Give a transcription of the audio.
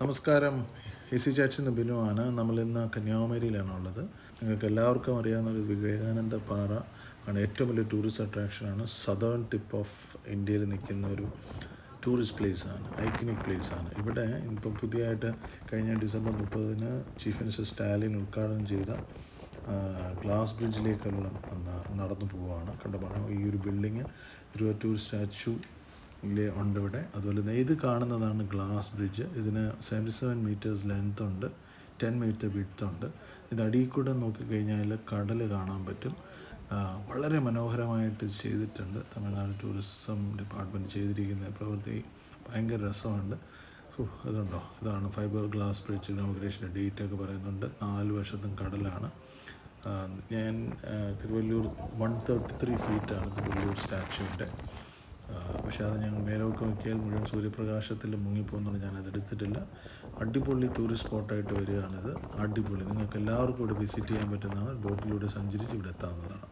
നമസ്കാരം. എസി ചാച്ചിന്ന് ബിനുവാണ്. നമ്മളിന്ന് കന്യാകുമാരിയിലാണുള്ളത്. നിങ്ങൾക്ക് എല്ലാവർക്കും അറിയാവുന്നൊരു വിവേകാനന്ദ പാറ ആണ് ഏറ്റവും വലിയ ടൂറിസ്റ്റ് അട്രാക്ഷനാണ്. സദേൺ ടിപ്പ് ഓഫ് ഇന്ത്യയിൽ നിൽക്കുന്ന ഒരു ടൂറിസ്റ്റ് പ്ലേസാണ്, ഐക്കണിക് പ്ലേസാണ്. ഇവിടെ ഇപ്പം പുതിയതായിട്ട് കഴിഞ്ഞ ഡിസംബർ 30 ചീഫ് മിനിസ്റ്റർ സ്റ്റാലിൻ ഉദ്ഘാടനം ചെയ്ത ഗ്ലാസ് ബ്രിഡ്ജിലേക്കുള്ള നടന്നു പോവുകയാണ്. കണ്ടപ്പോൾ ഈ ഒരു ബിൽഡിങ് തിരുവല്ലൂർ സ്റ്റാച്യു ഉണ്ട് ഇവിടെ. അതുപോലെ തന്നെ ഇത് കാണുന്നതാണ് ഗ്ലാസ് ബ്രിഡ്ജ്. ഇതിന് 77 മീറ്റേഴ്സ് ലെങ്ത് ഉണ്ട്, 10 മീറ്റർ വിഡ്ത്ത് ഉണ്ട്. ഇതിൻ്റെ അടിയിൽ കൂടെ നോക്കിക്കഴിഞ്ഞാൽ കടൽ കാണാൻ പറ്റും. വളരെ മനോഹരമായിട്ട് ചെയ്തിട്ടുണ്ട്. തമിഴ്നാട് ടൂറിസം ഡിപ്പാർട്ട്മെൻറ്റ് ചെയ്തിരിക്കുന്ന പ്രവൃത്തി ഭയങ്കര രസമുണ്ട്. അതുണ്ടോ, ഇതാണ് ഫൈബർ ഗ്ലാസ് ബ്രിഡ്ജ്. ഇനോഗ്രേഷൻ്റെ ഡേറ്റൊക്കെ പറയുന്നുണ്ട്. 4 വശത്തും കടലാണ്. ഞാൻ തിരുവല്ലൂർ 133 ഫീറ്റാണ് തിരുവല്ലൂർ സ്റ്റാച്യുവിൻ്റെ. പക്ഷേ അത് ഞങ്ങൾ മേലോട്ട് നോക്കിയാൽ മുഴുവൻ സൂര്യപ്രകാശത്തിൽ മുങ്ങിപ്പോകുന്നുണ്ട്. ഞാനതെടുത്തിട്ടില്ല. അടിപൊളി ടൂറിസ്റ്റ് സ്പോട്ടായിട്ട് വരികയാണിത്. അടിപൊളി. നിങ്ങൾക്ക് എല്ലാവർക്കും ഇവിടെ വിസിറ്റ് ചെയ്യാൻ പറ്റുന്നതാണ്. ബോട്ടിലൂടെ സഞ്ചരിച്ച് ഇവിടെ എത്താവുന്നതാണ്.